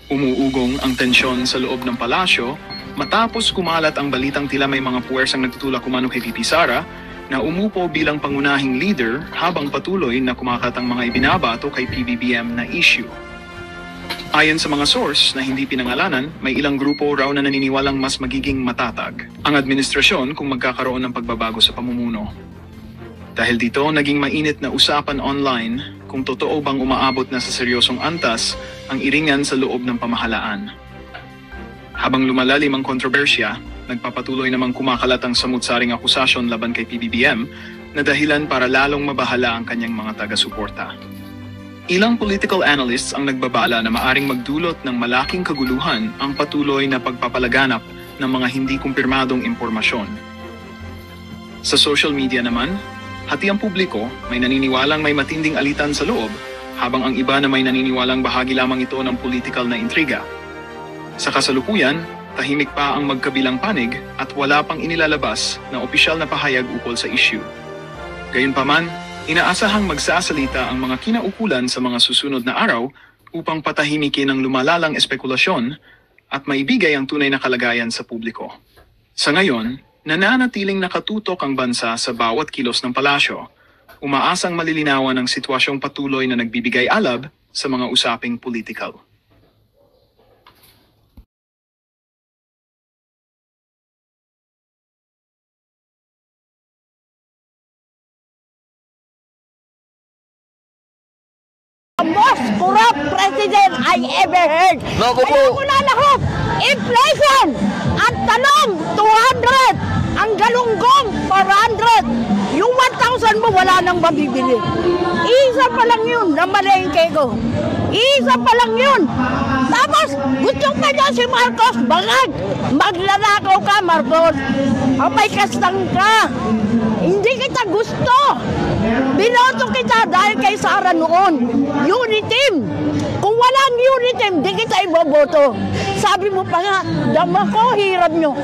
Umuugong ang tensyon sa loob ng palasyo matapos kumalat ang balitang tila may mga puwersang nagtutulak umano kay VP Sara na umupo bilang pangunahing leader habang patuloy na kumakat ang mga ibinabato kay PBBM na issue. Ayon sa mga source na hindi pinangalanan, may ilang grupo raw na naniniwalang mas magiging matatag ang administrasyon kung magkakaroon ng pagbabago sa pamumuno. Dahil dito, naging mainit na usapan online kung totoo bang umaabot na sa seryosong antas ang iringan sa loob ng pamahalaan. Habang lumalalim ang kontrobersya, nagpapatuloy namang kumakalat ang samut-saring akusasyon laban kay PBBM na dahilan para lalong mabahala ang kanyang mga taga-suporta. Ilang political analysts ang nagbabala na maaring magdulot ng malaking kaguluhan ang patuloy na pagpapalaganap ng mga hindi kumpirmadong impormasyon. Sa social media naman, hati ang publiko may naniniwalang may matinding alitan sa loob, habang ang iba na may naniniwalang bahagi lamang ito ng political na intriga. Sa kasalukuyan, tahimik pa ang magkabilang panig at wala pang inilalabas na opisyal na pahayag ukol sa issue. Gayunpaman, inaasahang magsasalita ang mga kinaukulan sa mga susunod na araw upang patahimikin ang lumalalang espekulasyon at maibigay ang tunay na kalagayan sa publiko. Sa ngayon, nananatiling nakatutok ang bansa sa bawat kilos ng palasyo, umaasang malilinawan ang sitwasyong patuloy na nagbibigay alab sa mga usaping politikal. The most corrupt president I ever heard. Naku po. Kaya ko na lahat. Inflation! Ang talong, 200! Ang galunggong, 400! Yung 1,000 mo, wala nang mabibili. Isa pa lang yun na malengke ko. Isa pa lang yun. Tapos, gusto pa niya si Marcos, bagag. Maglalakaw ka, Marcos. May kastang ka. Hindi kita gusto. Binoto kita dahil kay Sara noon. Uniteam. Kung walang uniteam, di kita iboboto. Sabi mo pa nga, dama ko, hirap nyo.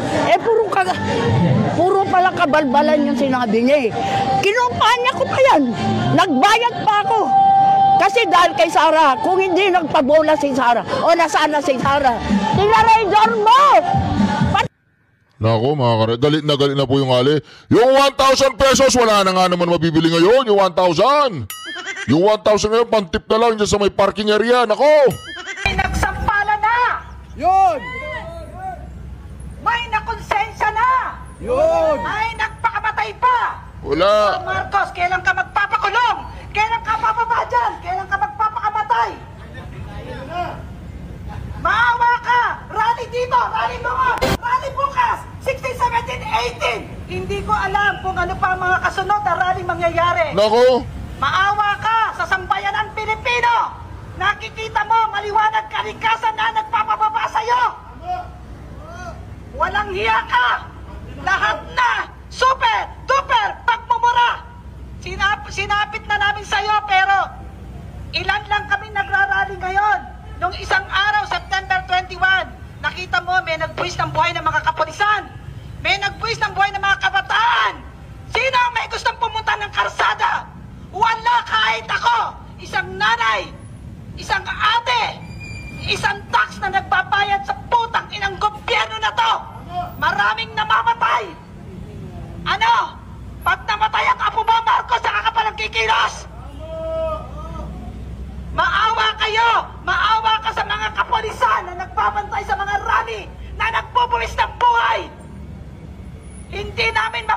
Puro pala kabalbalan yung sinabi niya eh. Kinumpanya ko pa yan. Nagbayad pa ako. Kasi dahil kay Sara, kung hindi nagpabola si Sara, o nasaan na si Sara, tinarador mo! Nako mga kare, galit na po yung ali. Yung 1,000 pesos, wala na nga naman mabibili ngayon, yung 1,000. Yung 1,000 ngayon, pantip na lang dyan sa may parking area, nako. May nagsampala na! Yun! May nakonsensya na! Yun! May nagpakamatay pa! Wala. Marcos, kailan ka magpapakulong? Kailan ka papaba dyan? Kailan ka magpapakamatay? Maawa ka! Rally dito! Rally doon! Rally bukas! 16, 17, 18! Hindi ko alam kung ano pa ang mga kasunod na rally mangyayari. Nako. Maawa ka sa sambayanan Pilipino! Nakikita mo, maliwanag kalikasan na nagpapababa sa'yo! Walang hiya ka! Lahat na! Super! Duper! Pagmumura! Sinapit na namin sa'yo pero ilan lang kami nagrarally ngayon. Nung isang araw, September 21, nakita mo may nagbuwis ng buhay ng mga kapulisan. May nagbuwis ng buhay ng mga kabataan. Sino ang may gustong pumunta ng karsada? Wala, kahit ako. Isang nanay, isang ate, isang tax na nagbabayad sa putang inang gobyerno na to. Maraming namamatay. Ano? Pag namatay ang apo mo, Marcos, saka ka palang kikilos. Maawa kayo! Maawa ka sa mga kapulisan na nagbabantay sa mga rally na nagbubuwis ng buhay! Hindi namin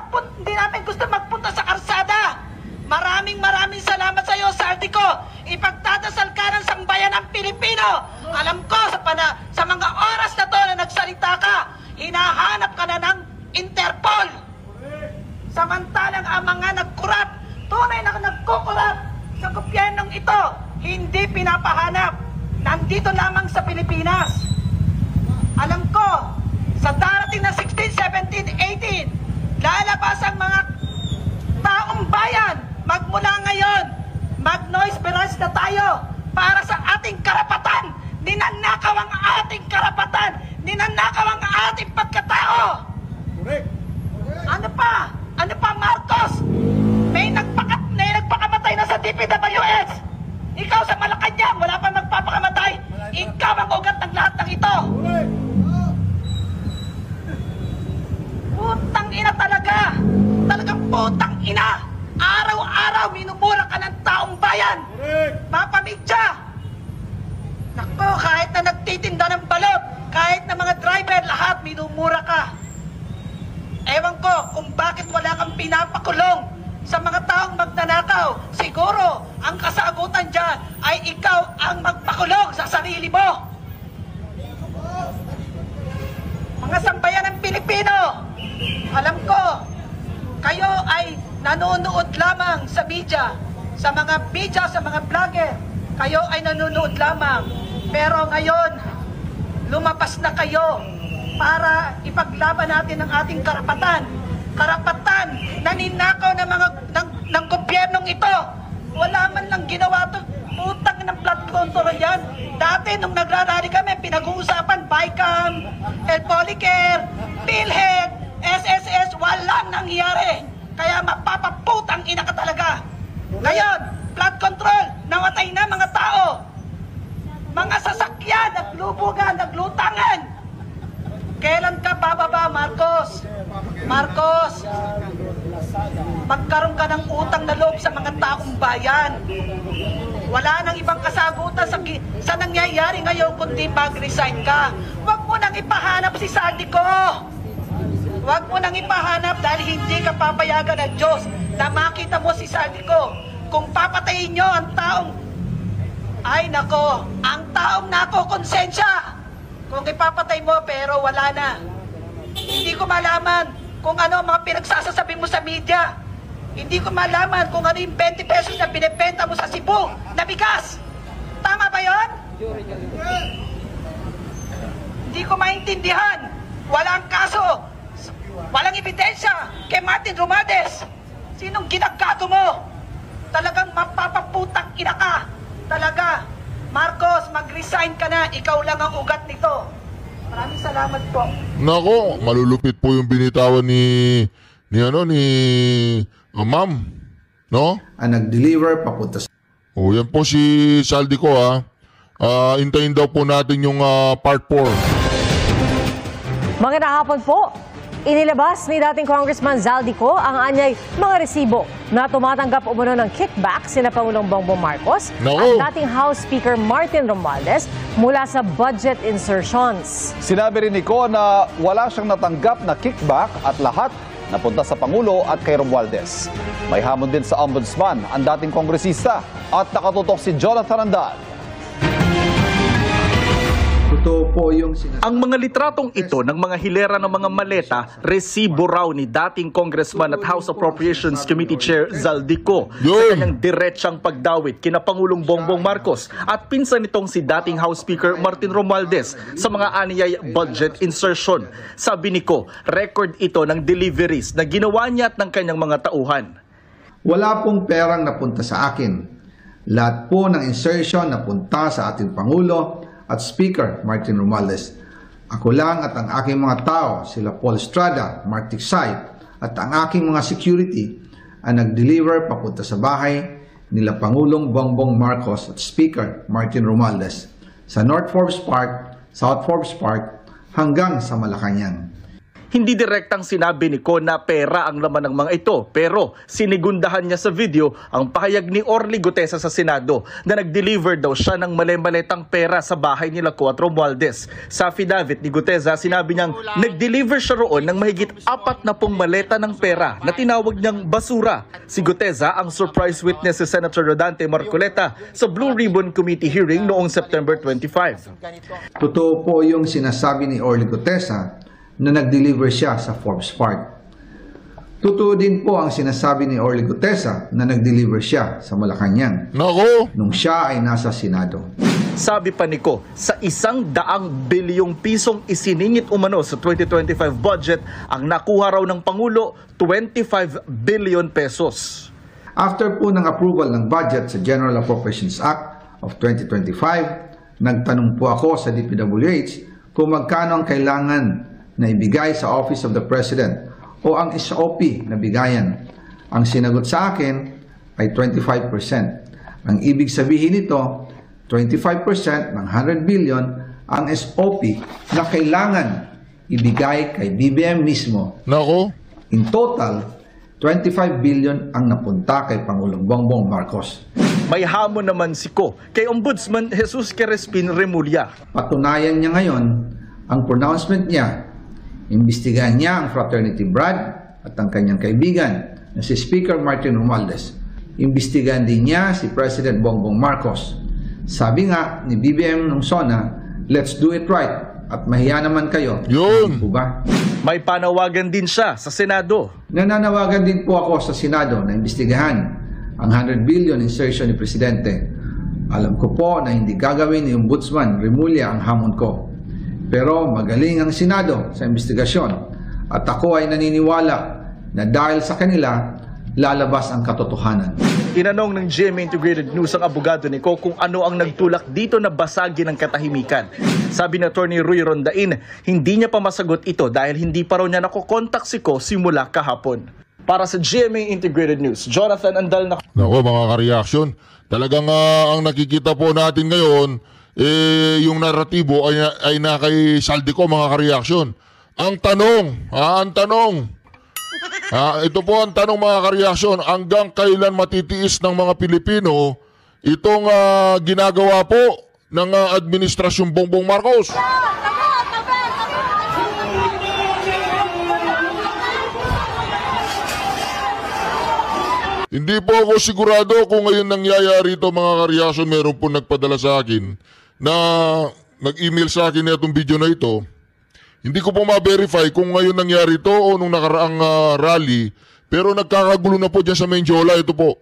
gusto magpunta sa karsada! Maraming salamat sa iyo, Sardico! Ipagdadasal ka ng sambayan ng Pilipino! Alam ko, sa mga oras na to na nagsalita ka, hinahanap ka na ng Interpol! Samantalang ang mga nagkurap, tunay na nagkukurap sa gobyernong ito, hindi pinapahanap. Nandito lamang sa Pilipinas. Alam ko, sa darating na 16, 17, 18, lalabas ang mga taong bayan. Magmula ngayon, mag-noise barrage na tayo para sa ating karapatan. Ninanakaw ang ating karapatan. Ninanakaw ang ating pagkatao. Correct. Ano pa? Ano pa, Marcos? May nagpakamatay na sa DPWS. Ikaw sa Malacanang, wala pa magpapakamatay. Ikaw ang ugat ng lahat. kahit na nagtitinda ng balot, kahit na mga driver, lahat minumura ka. Ewan ko kung bakit wala kang pinapakulong sa mga taong magnanakaw. Siguro, ang kasagutan dyan ay ikaw ang magpakulong sa sarili mo. Mga sambayan ng Pilipino, alam ko, kayo ay nanonood lamang sa media, sa mga vlogger. Kayo ay nanonood lamang. Pero ngayon, lumabas na kayo para ipaglaban natin ang ating karapatan. Karapatan na ninakaw ng gobyernong ito. Wala man lang ginawa to. Utang ng blood control yan. Dati nung nagrarally kami, pinag-uusapan, BICAM, El Policare, PhilHealth, SSS, walang nangyari. Kaya mapapaputang ina ka talaga. Ngayon, blood control, nawatay na mga tao. Mga sasakyan, naglubugan, naglutangan. Kailan ka bababa, Marcos? Marcos, magkaroon ka ng utang na loob sa mga taong bayan. Wala nang ibang kasagutan sa nangyayari ngayon kundi mag-resign ka. Huwag mo nang ipahanap si Saldico. Huwag mo nang ipahanap dahil hindi ka papayagan ng Diyos na makita mo si Saldico. Kung papatayin nyo ang taong, ay nako, ang taong nako konsensya. Kung ipapatay mo pero wala na. Hindi ko malaman kung ano ang mga pinagsasasabi mo sa media. Hindi ko malaman kung ano yung 20 pesos na binibenta mo sa Cebu na bigas. Tama ba yon? Hindi ko maintindihan. Walang kaso. Walang ebidensya kay Martin Romualdez. Sinong ginagago mo? Talagang mapapaputang ina ka. Talaga. Marcos, mag-resign ka na. Ikaw lang ang ugat nito. Maraming salamat po. Nako, malulupit po yung binitawan ni ma'am. No? Ang nag-deliver papunta sa O, yan po si Saldico ha. Intayin daw po natin yung part 4. Magandang hapon po. Inilabas ni dating Congressman Zaldico ang anyay mga resibo na tumatanggap umano ng kickback sina Pangulong Bongbong Marcos at dating House Speaker Martin Romualdez mula sa budget insertions. Sinabi rin ni Ko na wala siyang natanggap na kickback at lahat napunta sa Pangulo at kay Romualdez. May hamon din sa Ombudsman ang dating kongresista at nakatutok si Jonathan Andal. totoo po yung sinasabi. Ang mga litratong ito ng mga hilera ng mga maleta, resibo raw ni dating Congressman at House Appropriations Committee Chair Zaldico sa kanyang diretsang pagdawit kina Pangulong Bongbong Marcos at pinsan nitong si dating House Speaker Martin Romualdez sa mga aniyay budget insertion. Sabi ni Ko, record ito ng deliveries na ginawa niya at ng kanyang mga tauhan. Wala pong perang napunta sa akin. Lahat po ng insertion napunta sa ating Pangulo at Speaker Martin Romualdez. Ako lang at ang aking mga tao, sila Paul Estrada, Mark Tiksay, at ang aking mga security ang nag-deliver papunta sa bahay nila Pangulong Bongbong Marcos at Speaker Martin Romualdez sa North Forbes Park, South Forbes Park hanggang sa Malacanang. Hindi direktang sinabi ni Ko na pera ang laman ng mga ito, pero sinigundahan niya sa video ang pahayag ni Orly Gutesa sa Senado na nag-deliver daw siya ng mali-maletang pera sa bahay nila Ko at Romualdez. Sa affidavit ni Gutesa, sinabi niyang nag-deliver siya roon ng mahigit 40 maleta ng pera na tinawag niyang basura. Si Gutesa ang surprise witness si Senator Rodante Marcoleta sa Blue Ribbon Committee hearing noong September 25. Totoo po yung sinasabi ni Orly Gutesa na nag-deliver siya sa Forbes Park. Totoo din po ang sinasabi ni Orly Gutesa na nag-deliver siya sa Malacanang nung siya ay nasa Senado. Sabi pa ni Ko, sa 100 bilyong pisong isiningit umano sa 2025 budget, ang nakuha raw ng Pangulo, 25 billion pesos. After po ng approval ng budget sa General Appropriations Act of 2025, nagtanong po ako sa DPWH kung magkano ang kailangan na ibigay sa Office of the President o ang SOP na bigayan. Ang sinagot sa akin ay 25%. Ang ibig sabihin nito, 25% ng 100 billion ang SOP na kailangan ibigay kay BBM mismo. In total, 25 billion ang napunta kay Pangulong Bongbong Marcos. May hamon naman si Ko kay Ombudsman Jesus Crespin Remulla. Patunayan niya ngayon ang pronouncement niya. Imbestigahan niya ang fraternity Brad at ang kanyang kaibigan na si Speaker Martin Romualdez. Imbestigahan din niya si President Bongbong Marcos. Sabi nga ni BBM ng SONA, let's do it right at mahiya naman kayo. Yun! Po ba? May panawagan din siya sa Senado. Nananawagan din po ako sa Senado na imbestigahan ang 100 billion insertion ni Presidente. Alam ko po na hindi gagawin ni Ombudsman Remulla ang hamon ko. Pero magaling ang Senado sa investigasyon at ako ay naniniwala na dahil sa kanila, lalabas ang katotohanan. Tinanong ng GMA Integrated News ang abogado ni Ko kung ano ang nagtulak dito na basagin ang katahimikan. Sabi ni Atty. Ruy Rondain, hindi niya pa masagot ito dahil hindi pa raw niya nakokontak si Ko simula kahapon. Para sa GMA Integrated News, Jonathan Andal na... Nako mga ka-reaction, talagang ang nakikita po natin ngayon, yung naratibo ay na kay Saldico mga ka-reaction. Ang tanong, ito po ang tanong mga ka-reaction, hanggang kailan matitiis ng mga Pilipino itong ginagawa po ng administrasyong Bongbong Marcos? Hindi po ako sigurado kung ngayon nangyayari ito mga ka-reaction. Meron po nagpadala sa akin na nag-email sa akin na itong video na ito. Hindi ko po ma-verify kung ngayon nangyari ito o nung nakaraang rally. Pero nagkakagulo na po dyan sa Menjola. Ito po.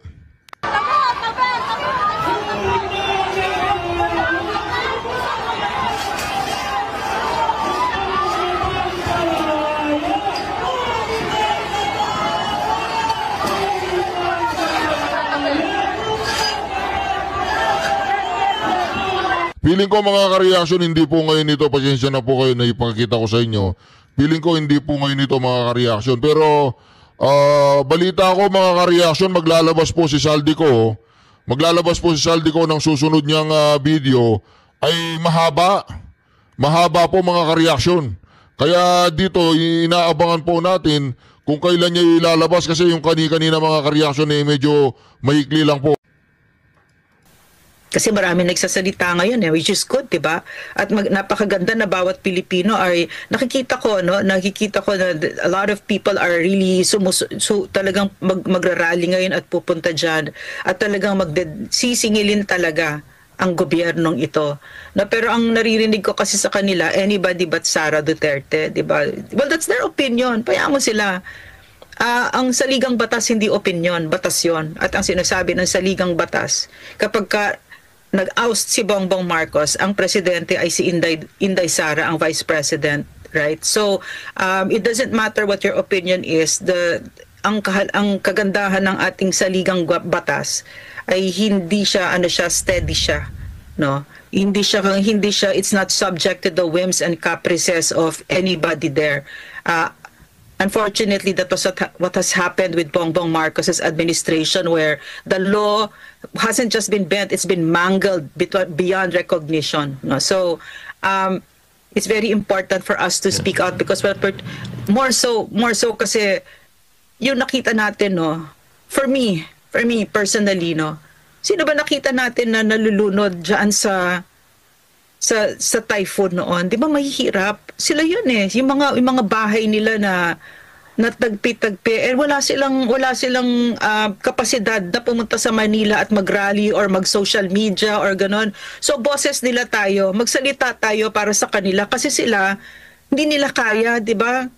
Feeling ko mga ka-reaction, hindi po ngayon ito, pasensya na po kayo na ipakita ko sa inyo. Feeling ko hindi po ngayon ito mga ka-reaction. Pero balita ko mga ka-reaction, maglalabas po si Saldico. Maglalabas po si Saldico ng susunod niyang video ay mahaba. Mahaba po mga ka-reaction. Kaya dito, inaabangan po natin kung kailan niya ilalabas kasi yung kanina mga ka-reaction ay medyo mahikli lang po. Kasi marami nagsasalita ngayon which is good, 'di ba? At napakaganda na bawat Pilipino ay nakikita ko na a lot of people are really talagang magrarally ngayon at pupunta diyan at talagang sisingilin talaga ang gobyernong ito. Pero ang naririnig ko kasi sa kanila, anybody but Sara Duterte, 'di ba? Well, that's their opinion. Payagan mo sila. Ang saligang batas hindi opinion, batas 'yon. At ang sinasabi ng saligang batas, kapag nag-oust si Bongbong Marcos, ang presidente ay si Inday Sara, ang vice president, right? So, it doesn't matter what your opinion is. Ang kagandahan ng ating saligang batas ay hindi siya steady siya, no? Hindi siya it's not subject to the whims and caprices of anybody there. Unfortunately, that was what has happened with Bongbong Marcos's administration, where the law hasn't just been bent, it's been mangled beyond recognition. No? So, it's very important for us to speak out because more so kasi yung nakita natin, no, for me personally, no, sino ba nakita natin na nalulunod diyan sa typhoon noon? Di ba mahihirap? Sila yun yung mga bahay nila na tagpi-tagpi, wala silang kapasidad na pumunta sa Manila at mag-rally or mag-social media or ganon. So boses nila tayo, magsalita tayo para sa kanila kasi sila hindi nila kaya, 'di ba?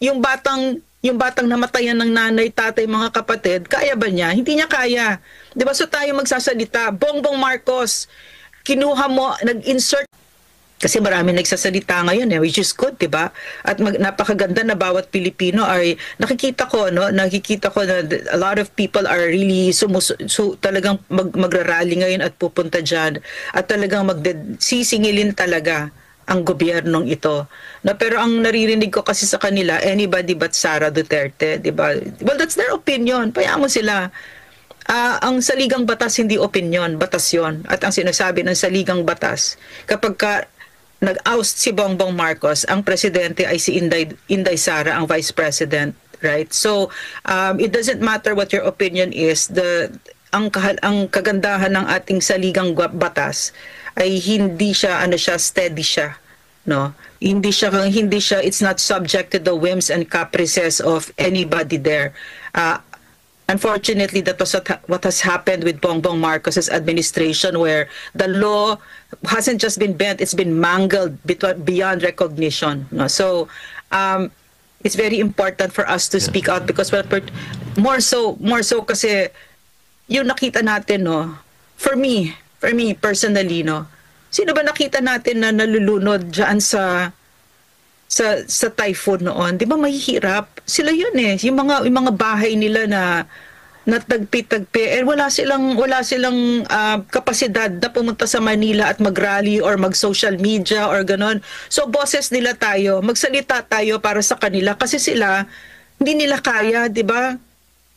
Yung batang namatayan ng nanay, tatay, mga kapatid, kaya ba niya? Hindi niya kaya. 'Di ba? So tayo magsasalita. Bongbong Marcos, kinuha mo, nag-insert. Kasi marami nagsasalita ngayon which is good, 'di ba? At napakaganda na bawat Pilipino ay nakikita ko na a lot of people are really talagang magrarally ngayon at pupunta diyan at talagang sisingilin talaga ang gobyernong ito. Pero ang naririnig ko kasi sa kanila, anybody but Sara Duterte, 'di ba? Well, that's their opinion. Payagan mo sila. Ang saligang batas hindi opinion, batas 'yon. At ang sinasabi ng saligang batas, kapag nag-oust si Bongbong Marcos, ang presidente ay si Inday Sara, ang vice president, right? So, it doesn't matter what your opinion is. ang kagandahan ng ating saligang batas ay hindi siya steady siya, no? Hindi siya it's not subject to the whims and caprices of anybody there. Unfortunately, that was what has happened with Bongbong Marcos's administration, where the law hasn't just been bent, it's been mangled beyond recognition, no? So it's very important for us to speak out, because more so kasi yung nakita natin, no, for me personally, no, sino ba nakita natin na nalulunod diyan sa typhoon noon? 'Di ba mahihirap? Sila 'yun eh, yung mga bahay nila na natagpi-tagpi, wala silang kapasidad na pumunta sa Manila at mag-rally or mag-social media or ganon. So boses nila tayo, magsalita tayo para sa kanila, kasi sila hindi nila kaya, 'di ba?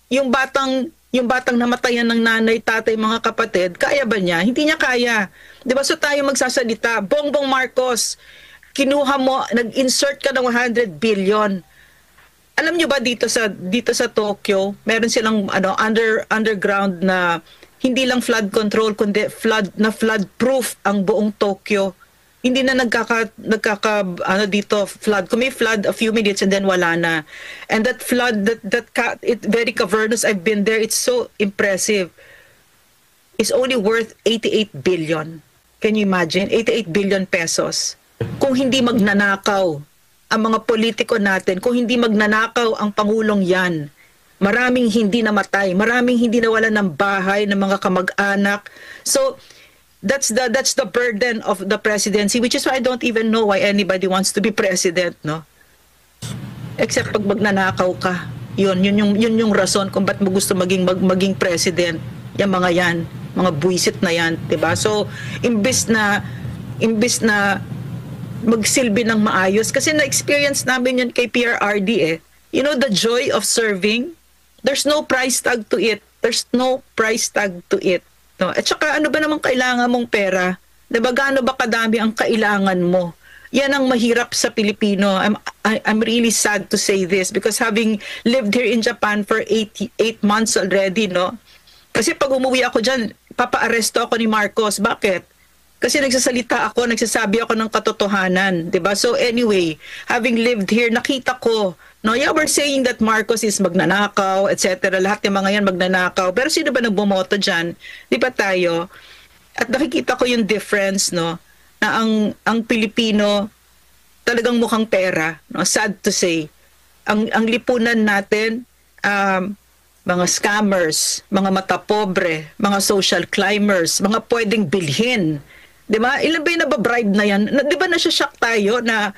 Yung batang namatayan ng nanay, tatay, mga kapatid, kaya ba niya? Hindi niya kaya. 'Di ba? So tayo magsasalita. Bongbong Marcos, kinuha mo, nag-insert ka ng 100 billion. Alam niyo ba dito sa Tokyo, meron silang underground na hindi lang flood control kundi flood proof ang buong Tokyo. Hindi na dito flood. Kung may flood a few minutes and then wala na. And that flood it's very cavernous. I've been there. It's so impressive. It's only worth 88 billion. Can you imagine? 88 billion pesos. Kung hindi magnanakaw ang mga politiko natin, kung hindi magnanakaw ang Pangulong yan, maraming hindi namatay, maraming hindi nawalan ng bahay, ng mga kamag-anak. So, that's the burden of the presidency, which is why I don't even know why anybody wants to be president, no? Except pag magnanakaw ka. Yun yung rason kung ba't mo gusto maging president. Yung mga yan, mga buwisit na yan, 'di ba? So, imbis na magsilbi ng maayos, kasi na-experience namin yun kay PRRD eh. You know, the joy of serving, there's no price tag to it. There's no price tag to it. No? At saka ano ba naman kailangan mong pera? Diba, gaano ba kadami ang kailangan mo? Yan ang mahirap sa Pilipino. I'm really sad to say this, because having lived here in Japan for 8 months already, no? Kasi pag umuwi ako dyan, papa-aresto ako ni Marcos. Bakit? Kasi nagsasabi ako ng katotohanan, 'di ba? So anyway, having lived here, nakita ko, no, yeah, we're saying that Marcos is magnanakaw, etc. Lahat ng mga yan magnanakaw. Pero sino ba nagbumoto diyan? 'Di ba tayo? At nakikita ko yung difference, no, na ang Pilipino talagang mukhang pera, no? Sad to say. Ang lipunan natin, mga scammers, mga matapobre, mga social climbers, mga pwedeng bilhin. 'Di ba? Ilan ba yung nababribe na yan? 'Di ba nasya-shock tayo na,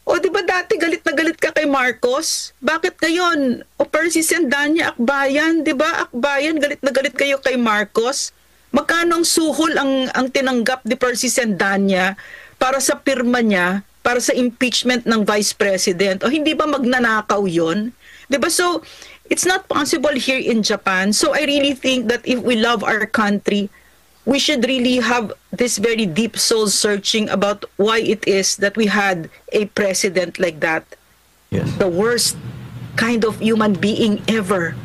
di ba dati galit na galit ka kay Marcos? Bakit ngayon? Percy Sendanya, Akbayan, 'di ba? Akbayan, galit na galit kayo kay Marcos. Magkano ang suhol ang tinanggap ni Percy Sendanya para sa pirma niya, para sa impeachment ng Vice President? O hindi ba magnanakaw 'yon? 'Di ba? So, it's not possible here in Japan. So I really think that if we love our country, we should really have this very deep soul searching about why it is that we had a president like that. Yes. The worst kind of human being ever.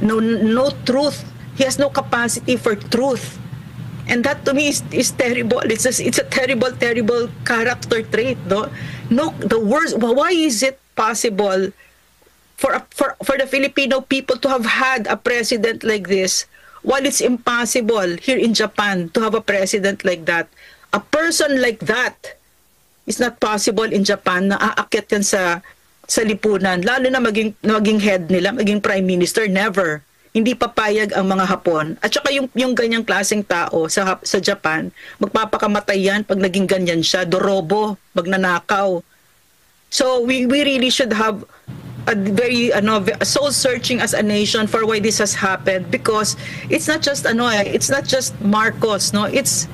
No truth. He has no capacity for truth. And that to me is terrible. It's a terrible character trait, no? No, the worst. Why is it possible for the Filipino people to have had a president like this, while it's impossible here in Japan to have a president like that? A person like that is not possible in Japan na aakyat yan sa lipunan, lalo na maging head nila, maging prime minister. Never. Hindi papayag ang mga Hapon. At saka yung ganyang klaseng tao sa Japan, magpapakamatay yan pag naging ganyan siya. Dorobo, magnanakaw. So we really should have a very soul searching as a nation for why this has happened, because it's not just Marcos, no, it's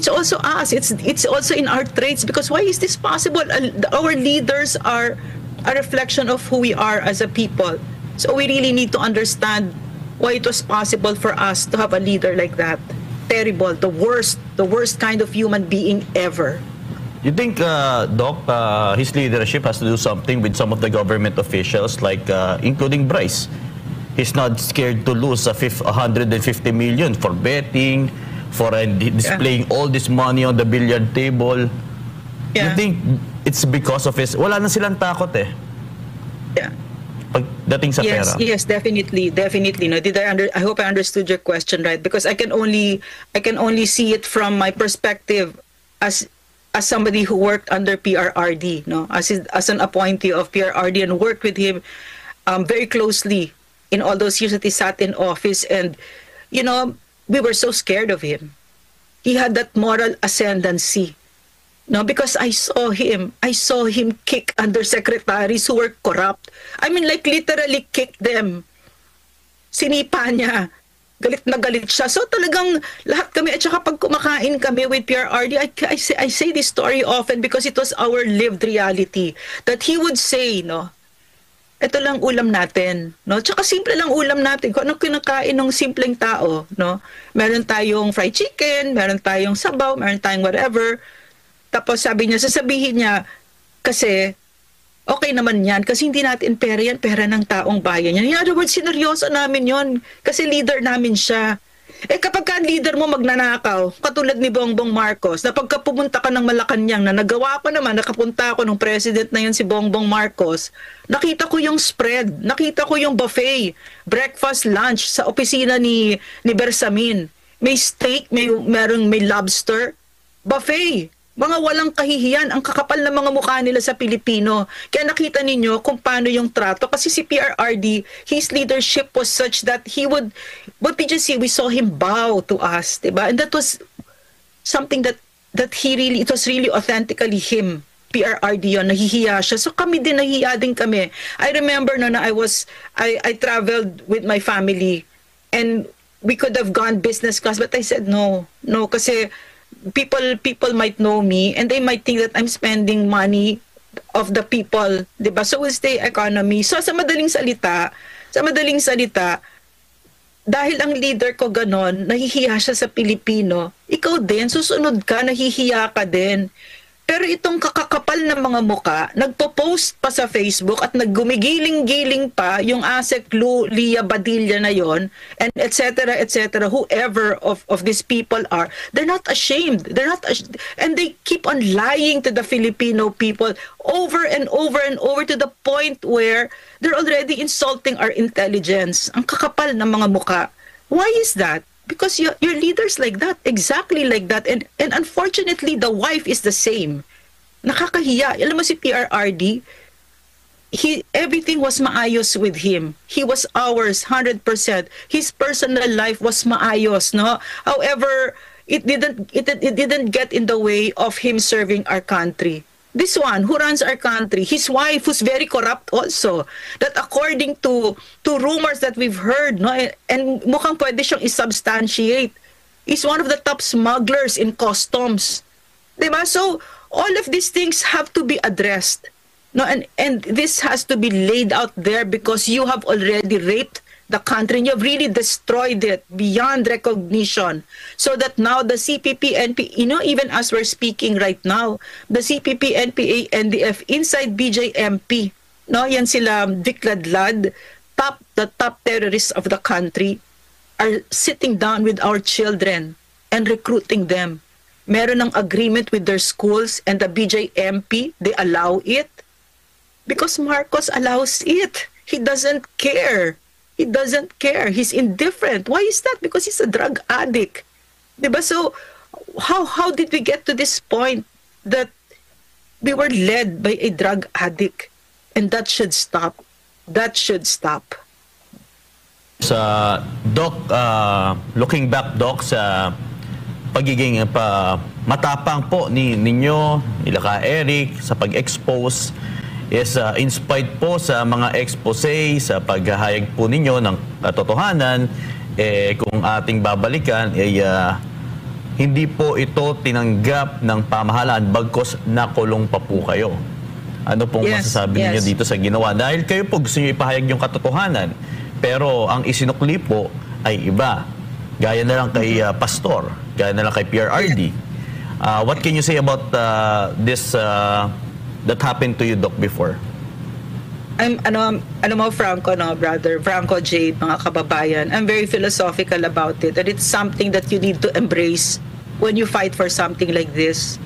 also us, it's also in our traits. Because why is this possible? Our leaders are a reflection of who we are as a people. So we really need to understand why it was possible for us to have a leader like that. Terrible, the worst kind of human being ever. You think, Doc, his leadership has to do something with some of the government officials, like including Bryce? he's not scared to lose 150 million for betting, for displaying all this money on the billiard table. You think it's because of his... Wala na silang takot eh. Yeah. Pagdating sa pera. Yes, definitely. No, I hope I understood your question right, because I can only see it from my perspective as somebody who worked under PRRD, no, as an appointee of PRRD, and worked with him very closely in all those years that he sat in office. And you know, we were so scared of him. He had that moral ascendancy. No, because I saw him kick undersecretaries who were corrupt. I mean, like literally kick them. Sinipa niya. Galit na galit siya. So talagang lahat kami, at saka pag kumakain kami with PRRD, I say this story often because it was our lived reality. That he would say, no, ito lang ulam natin, no? Tsaka simple lang ulam natin. Kung ano kinakain ng simpleng tao, no? Meron tayong fried chicken, meron tayong sabaw, meron tayong whatever. Tapos sasabihin niya, kasi okay naman yan, kasi hindi natin pera yan, pera ng taong bayan yan. In other words, sineryoso namin yon, kasi leader namin siya. Eh kapag ka leader mo magnanakaw, katulad ni Bongbong Marcos, na pagka pumunta ka ng Malacanang, na nagawa ko naman, nakapunta ako ng president na yun, si Bongbong Marcos, nakita ko yung spread, nakita ko yung buffet, breakfast, lunch, sa opisina ni Bersamin. May steak, may lobster, buffet. Mga walang kahihiyan, ang kakapal na mga mukha nila sa Pilipino. Kaya nakita ninyo kung paano yung trato. Kasi si PRRD, his leadership was such that he would, what did you see? We saw him bow to us, diba? And that was something that he really, it was really authentically him. PRRD yun, nahihiya siya. So kami din, nahihiya din kami. I remember no, na I traveled with my family and we could have gone business class, but I said no, kasi people might know me and they might think that I'm spending money of the people, diba? So we'll stay economy. So sa madaling salita, dahil ang leader ko ganon, nahihiya siya sa Pilipino, ikaw din, susunod ka, nahihiya ka din. Pero itong kakakapal na mga muka, nagpo-post pa sa Facebook at naggumigiling-giling pa yung ASEC Lia Badilla na yon, and etc., whoever of these people are, they're not ashamed. And they keep on lying to the Filipino people over and over and over to the point where they're already insulting our intelligence. Ang kakapal ng mga muka. Why is that? Because your leaders like that, exactly like that. And unfortunately, the wife is the same. Nakakahiya. Alam mo si PRRD, everything was maayos with him. He was ours, 100%. His personal life was maayos, no? However, it didn't get in the way of him serving our country. This one who runs our country, his wife, who's very corrupt also, that according to rumors that we've heard, no, and mukhang pwede siyang isubstantiate, is one of the top smugglers in customs. Diba? So all of these things have to be addressed. No, and this has to be laid out there because you have already raped the country and you've really destroyed it beyond recognition, so that now the CPP, NPA, you know, even as we're speaking right now, the CPP, NPA, NDF inside BJMP, no, yan sila Vic Ladlad, the top terrorists of the country, are sitting down with our children and recruiting them. Meron ng agreement with their schools, and the BJMP, they allow it because Marcos allows it. He doesn't care. He doesn't care. He's indifferent. Why is that? Because he's a drug addict. Diba? So, how did we get to this point that we were led by a drug addict? And that should stop. That should stop. Sa Doc, looking back, Doc, sa pagiging matapang po ninyo, nila ka Eric, sa pag-expose, is in spite po sa mga expose, sa paghahayag po ninyo ng katotohanan, kung ating babalikan, hindi po ito tinanggap ng pamahalaan bagkos nakulong pa po kayo. Ano pong masasabi ninyo dito sa ginawa? Dahil kayo po gusto nyo ipahayag yung katotohanan, pero ang isinukli po ay iba. Gaya na lang kay Pastor, gaya na lang kay PRRD. What can you say about this that happened to you, Doc, before? ano mo Franco, no, brother, Franco Jade, mga kababayan, I'm very philosophical about it, and it's something that you need to embrace when you fight for something like this.